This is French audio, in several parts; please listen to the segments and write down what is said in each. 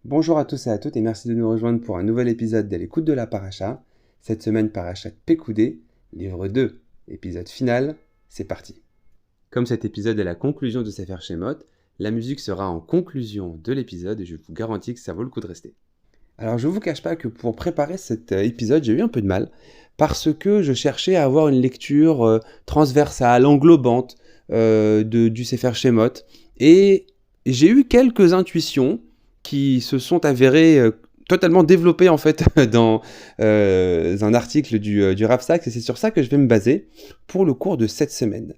Bonjour à tous et à toutes et merci de nous rejoindre pour un nouvel épisode de l'écoute de la Paracha. Cette semaine, Parachat Pekoudé, livre 2, épisode final, c'est parti. Comme cet épisode est la conclusion de Sefer Shemot, la musique sera en conclusion de l'épisode et je vous garantis que ça vaut le coup de rester. Alors je ne vous cache pas que pour préparer cet épisode, j'ai eu un peu de mal parce que je cherchais à avoir une lecture transversale, englobante du Sefer Shemot et j'ai eu quelques intuitions qui se sont avérées totalement développées en fait dans un article du Rav Sachs et c'est sur ça que je vais me baser pour le cours de cette semaine.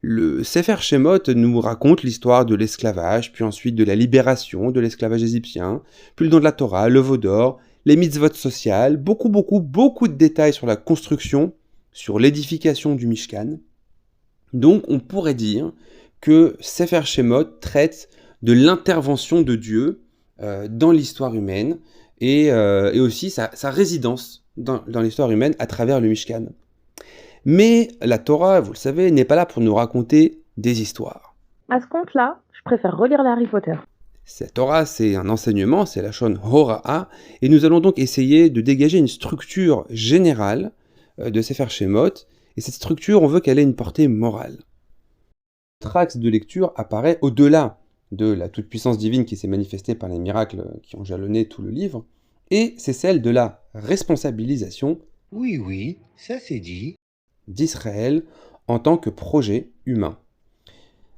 Le Sefer Shemot nous raconte l'histoire de l'esclavage, puis ensuite de la libération de l'esclavage égyptien, puis le don de la Torah, le veau d'or, les mitzvot sociales, beaucoup de détails sur la construction, sur l'édification du Mishkan. Donc on pourrait dire que Sefer Shemot traite de l'intervention de Dieu dans l'histoire humaine et aussi sa résidence dans l'histoire humaine à travers le Mishkan. Mais la Torah, vous le savez, n'est pas là pour nous raconter des histoires. À ce compte-là, je préfère relire les Harry Potter. Cette Torah, c'est un enseignement, c'est la Shon Hora'a, et nous allons donc essayer de dégager une structure générale de Sefer Shemot, et cette structure, on veut qu'elle ait une portée morale. Notre axe de lecture apparaît au-delà de la toute-puissance divine qui s'est manifestée par les miracles qui ont jalonné tout le livre, et c'est celle de la responsabilisation Oui, ça c'est dit. d'Israël en tant que projet humain.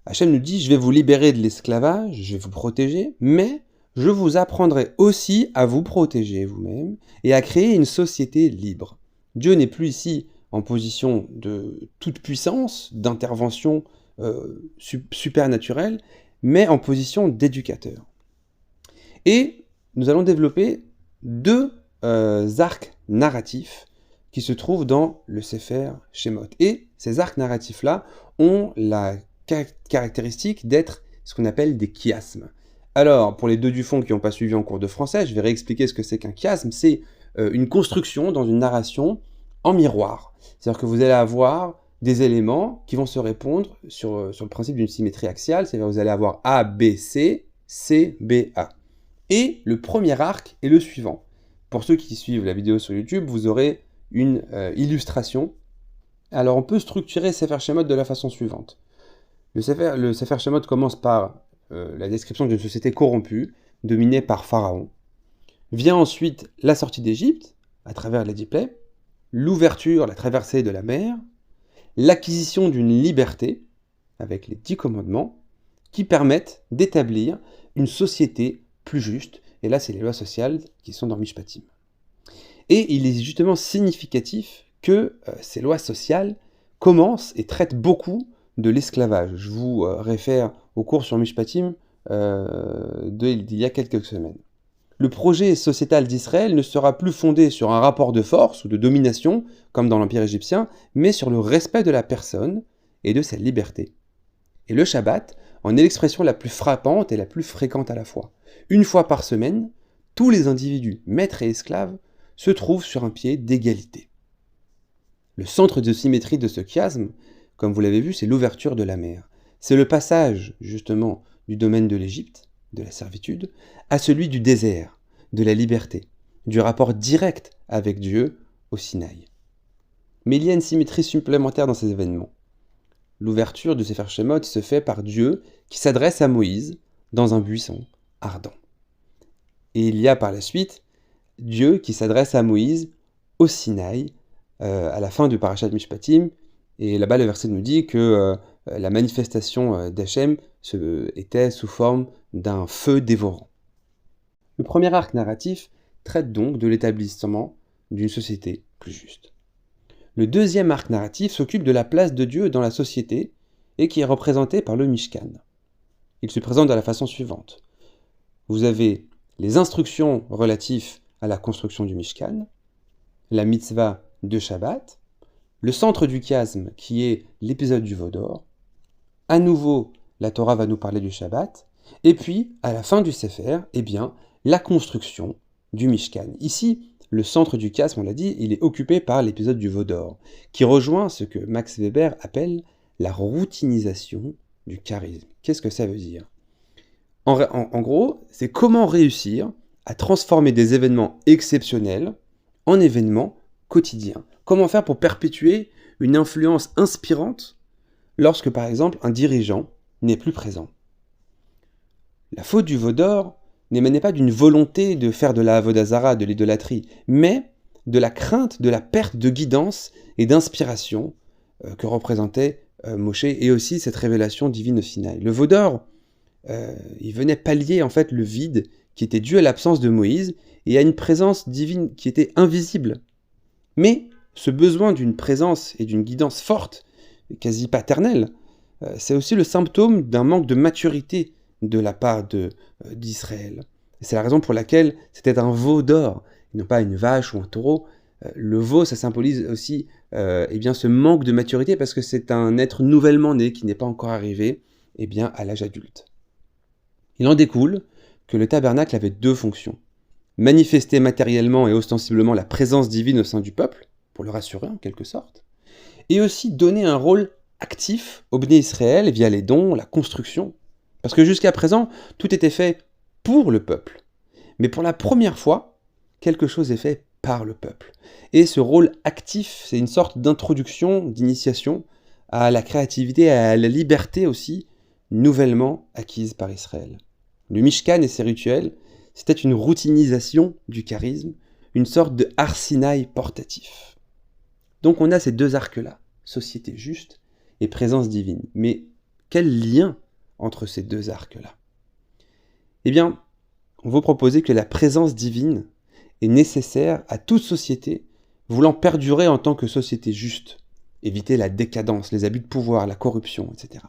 Hachem nous dit, je vais vous libérer de l'esclavage, je vais vous protéger, mais je vous apprendrai aussi à vous protéger vous-même et à créer une société libre. Dieu n'est plus ici en position de toute puissance, d'intervention supernaturelle, mais en position d'éducateur. Et nous allons développer deux arcs narratifs qui se trouvent dans le Sefer Shemot. Et ces arcs narratifs-là ont la caractéristique d'être ce qu'on appelle des chiasmes. Alors, pour les deux du fond qui n'ont pas suivi en cours de français, je vais réexpliquer ce que c'est qu'un chiasme. C'est une construction dans une narration en miroir. C'est-à-dire que vous allez avoir des éléments qui vont se répondre sur le principe d'une symétrie axiale. C'est-à-dire que vous allez avoir A, B, C, C, B, A. Et le premier arc est le suivant. Pour ceux qui suivent la vidéo sur YouTube, vous aurez une illustration. Alors on peut structurer Sefer Shemot de la façon suivante. Le Sefer Shemot commence par la description d'une société corrompue, dominée par Pharaon. Vient ensuite la sortie d'Égypte, à travers les 10 plaies, l'ouverture, la traversée de la mer, l'acquisition d'une liberté, avec les 10 commandements, qui permettent d'établir une société plus juste. Et là, c'est les lois sociales qui sont dans Mishpatim. Et il est justement significatif que ces lois sociales commencent et traitent beaucoup de l'esclavage. Je vous réfère au cours sur Mishpatim d'il y a quelques semaines. Le projet sociétal d'Israël ne sera plus fondé sur un rapport de force ou de domination, comme dans l'Empire égyptien, mais sur le respect de la personne et de sa liberté. Et le Shabbat en est l'expression la plus frappante et la plus fréquente à la fois. Une fois par semaine, tous les individus, maîtres et esclaves, se trouvent sur un pied d'égalité. Le centre de symétrie de ce chiasme, comme vous l'avez vu, c'est l'ouverture de la mer. C'est le passage, justement, du domaine de l'Égypte, de la servitude, à celui du désert, de la liberté, du rapport direct avec Dieu au Sinaï. Mais il y a une symétrie supplémentaire dans ces événements. L'ouverture de Sefer Shemot se fait par Dieu qui s'adresse à Moïse dans un buisson ardent. Et il y a par la suite Dieu qui s'adresse à Moïse au Sinaï, à la fin du Parashat Mishpatim, et là-bas le verset nous dit que la manifestation d'Hachem était sous forme d'un feu dévorant. Le premier arc narratif traite donc de l'établissement d'une société plus juste. Le deuxième arc narratif s'occupe de la place de Dieu dans la société et qui est représenté par le Mishkan. Il se présente de la façon suivante. Vous avez les instructions relatives à la construction du Mishkan, la mitzvah de Shabbat, le centre du chiasme qui est l'épisode du veau d'or, à nouveau la Torah va nous parler du Shabbat, et puis à la fin du Sefer, la construction du Mishkan. Ici, le centre du chiasme, on l'a dit, il est occupé par l'épisode du veau d'or, qui rejoint ce que Max Weber appelle la routinisation du charisme. Qu'est-ce que ça veut dire ? En gros, c'est comment réussir à transformer des événements exceptionnels en événements quotidiens. Comment faire pour perpétuer une influence inspirante lorsque, par exemple, un dirigeant n'est plus présent? La faute du veau d'or n'émanait pas d'une volonté de faire de la avoda zara, de l'idolâtrie, mais de la crainte de la perte de guidance et d'inspiration que représentait Moshe, et aussi cette révélation divine au Sinaï. Le veau d'or, il venait pallier en fait le vide qui était dû à l'absence de Moïse et à une présence divine qui était invisible. Mais ce besoin d'une présence et d'une guidance forte, quasi paternelle, c'est aussi le symptôme d'un manque de maturité de la part d'Israël. C'est la raison pour laquelle c'était un veau d'or, et non pas une vache ou un taureau. Le veau, ça symbolise aussi ce manque de maturité, parce que c'est un être nouvellement né qui n'est pas encore arrivé à l'âge adulte. Il en découle que le tabernacle avait deux fonctions. Manifester matériellement et ostensiblement la présence divine au sein du peuple, pour le rassurer en quelque sorte, et aussi donner un rôle actif au Bnei Israël via les dons, la construction. Parce que jusqu'à présent, tout était fait pour le peuple. Mais pour la première fois, quelque chose est fait par le peuple. Et ce rôle actif, c'est une sorte d'introduction, d'initiation à la créativité et à la liberté aussi, nouvellement acquise par Israël. Le Mishkan et ses rituels, c'était une routinisation du charisme, une sorte de Har Sinaï portatif. Donc on a ces deux arcs-là, société juste et présence divine. Mais quel lien entre ces deux arcs-là? Eh bien, on va proposer que la présence divine est nécessaire à toute société voulant perdurer en tant que société juste, éviter la décadence, les abus de pouvoir, la corruption, etc.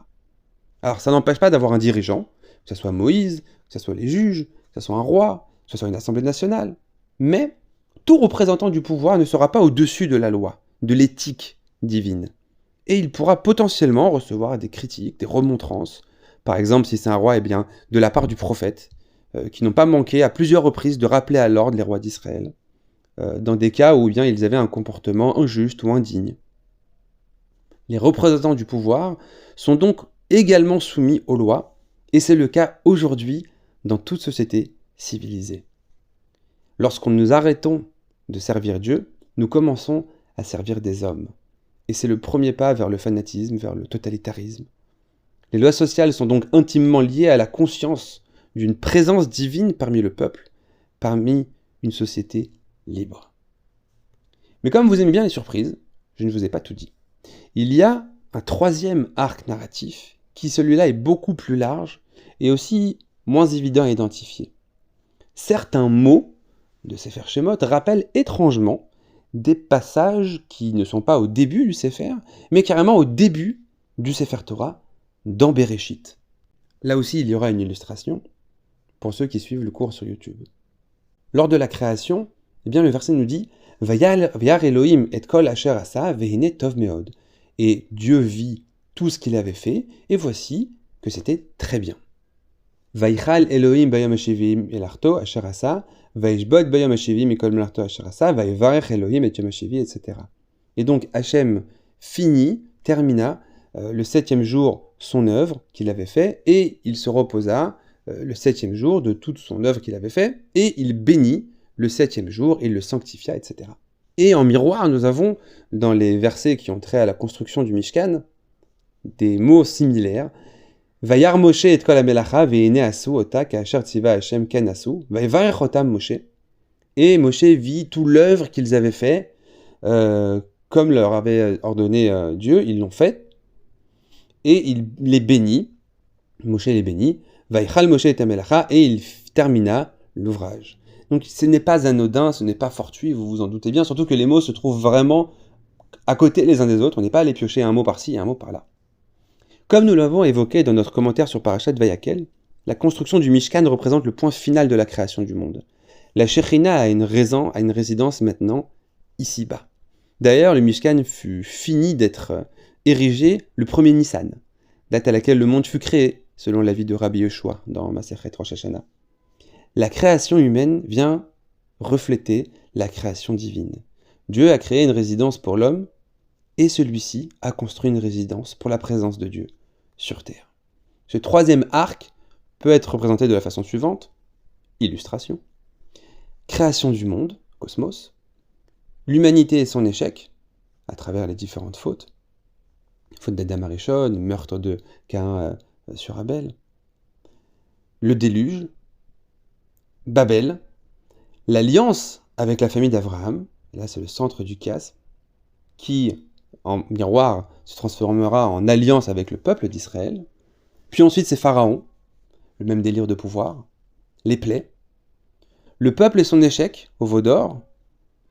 Alors ça n'empêche pas d'avoir un dirigeant, que ce soit Moïse, que ce soit les juges, que ce soit un roi, que ce soit une assemblée nationale, mais tout représentant du pouvoir ne sera pas au-dessus de la loi, de l'éthique divine. Et il pourra potentiellement recevoir des critiques, des remontrances, par exemple si c'est un roi, de la part du prophète, qui n'ont pas manqué à plusieurs reprises de rappeler à l'ordre les rois d'Israël, dans des cas où ils avaient un comportement injuste ou indigne. Les représentants du pouvoir sont donc également soumis aux lois, et c'est le cas aujourd'hui dans toute société civilisée. Lorsqu'on nous arrêtons de servir Dieu, nous commençons à servir des hommes. Et c'est le premier pas vers le fanatisme, vers le totalitarisme. Les lois sociales sont donc intimement liées à la conscience d'une présence divine parmi le peuple, parmi une société libre. Mais comme vous aimez bien les surprises, je ne vous ai pas tout dit. Il y a un troisième arc narratif qui, celui-là, est beaucoup plus large et aussi moins évident à identifier. Certains mots de Sefer Shemot rappellent étrangement des passages qui ne sont pas au début du Sefer, mais carrément au début du Sefer Torah, dans Bereshit. Là aussi, il y aura une illustration pour ceux qui suivent le cours sur YouTube. Lors de la création, le verset nous dit « Vayar Elohim et kol asher asa vehine tov meod » et Dieu vit tout ce qu'il avait fait, et voici que c'était très bien. « Vayichal Elohim bayom hashivim elarto asher asa vayishbot bayom hashivim mikol melarto asher asa vayivarech Elohim et yom hashivi » etc. Et donc Hachem termina le 7e jour son œuvre qu'il avait fait, et il se reposa le 7e jour de toute son œuvre qu'il avait fait, et il bénit le 7e jour, et il le sanctifia, etc. Et en miroir, nous avons, dans les versets qui ont trait à la construction du Mishkan, des mots similaires. Vayar Moshe et kol hamelacha ve'ene asu ota ka'asher tziva Hashem ken asu vayivarech otam Moshe. Et Moshe vit tout l'œuvre qu'ils avaient fait, comme leur avait ordonné Dieu, ils l'ont fait, et il les bénit, Moshe les bénit, Vayichal Moshe et hamelacha, et il termina l'ouvrage. Donc ce n'est pas anodin, ce n'est pas fortuit, vous vous en doutez bien, surtout que les mots se trouvent vraiment à côté les uns des autres, on n'est pas allé piocher un mot par-ci et un mot par-là. Comme nous l'avons évoqué dans notre commentaire sur Parashat Vayakel, la construction du Mishkan représente le point final de la création du monde. La Shekhinah a une résidence maintenant ici-bas. D'ailleurs, le Mishkan fut fini d'être érigé le 1er Nissan, date à laquelle le monde fut créé, selon l'avis de Rabbi Yehoshua dans Masechet Rosh Hashanah. La création humaine vient refléter la création divine. Dieu a créé une résidence pour l'homme, et celui-ci a construit une résidence pour la présence de Dieu sur terre. Ce troisième arc peut être représenté de la façon suivante, illustration. création du monde, cosmos, l'humanité et son échec, à travers les différentes fautes, faute d'Adam Arishon, meurtre de Caïn sur Abel, le déluge, Babel, l'alliance avec la famille d'Abraham, là c'est le centre du chiasme, qui, en miroir, se transformera en alliance avec le peuple d'Israël, puis ensuite c'est Pharaon, le même délire de pouvoir, les plaies, le peuple et son échec, au veau d'or,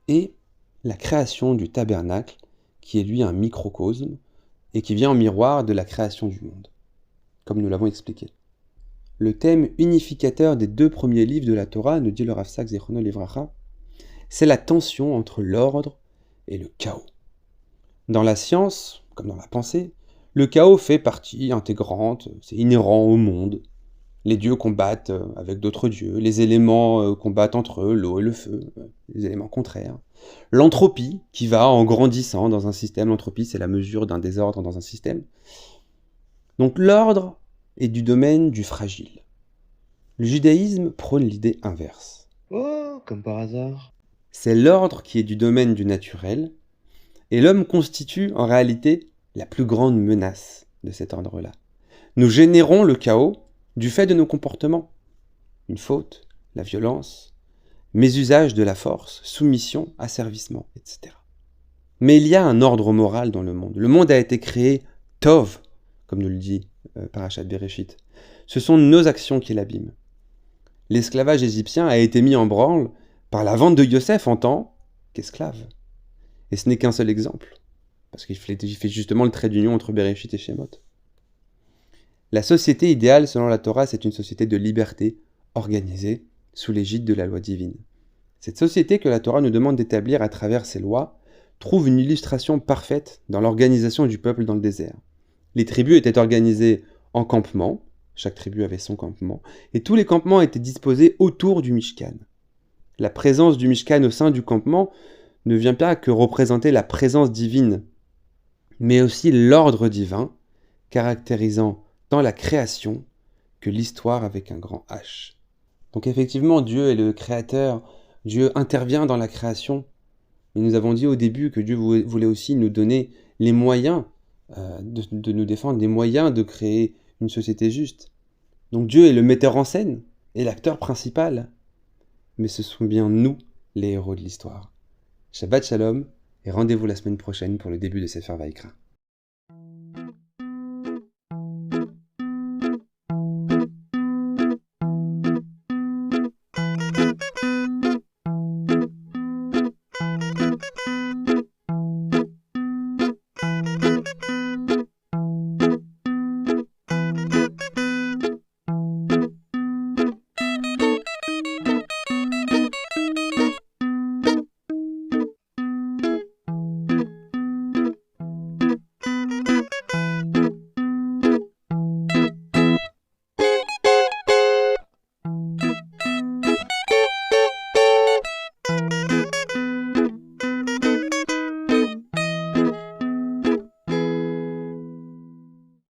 et la création du tabernacle, qui est lui un microcosme, et qui vient en miroir de la création du monde, comme nous l'avons expliqué. Le thème unificateur des 2 premiers livres de la Torah, nous dit le Rav Saks Zichrono Livracha, c'est la tension entre l'ordre et le chaos. Dans la science, comme dans la pensée, le chaos fait partie intégrante, c'est inhérent au monde. Les dieux combattent avec d'autres dieux, les éléments combattent entre eux, l'eau et le feu, les éléments contraires. L'entropie, qui va en grandissant dans un système, l'entropie c'est la mesure d'un désordre dans un système. Donc l'ordre est du domaine du fragile. Le judaïsme prône l'idée inverse. Oh, comme par hasard. C'est l'ordre qui est du domaine du naturel, et l'homme constitue en réalité la plus grande menace de cet ordre-là. Nous générons le chaos du fait de nos comportements. Une faute, la violence, mésusage de la force, soumission, asservissement, etc. Mais il y a un ordre moral dans le monde. Le monde a été créé tov, comme nous le dit Parashat Bereshit. Ce sont nos actions qui l'abîment. L'esclavage égyptien a été mis en branle par la vente de Yosef en tant qu'esclave. Et ce n'est qu'un seul exemple, parce qu'il fait justement le trait d'union entre Bereshit et Shemot. La société idéale, selon la Torah, c'est une société de liberté, organisée, sous l'égide de la loi divine. Cette société que la Torah nous demande d'établir à travers ses lois trouve une illustration parfaite dans l'organisation du peuple dans le désert. Les tribus étaient organisées en campements, chaque tribu avait son campement, et tous les campements étaient disposés autour du Mishkan. La présence du Mishkan au sein du campement ne vient pas que représenter la présence divine, mais aussi l'ordre divin, caractérisant dans la création que l'histoire avec un grand H. Donc effectivement, Dieu est le créateur, Dieu intervient dans la création, mais nous avons dit au début que Dieu voulait aussi nous donner les moyens de nous défendre, les moyens de créer une société juste. Donc Dieu est le metteur en scène et l'acteur principal, mais ce sont bien nous les héros de l'histoire. Shabbat Shalom et rendez-vous la semaine prochaine pour le début de Sefer Vaïkra.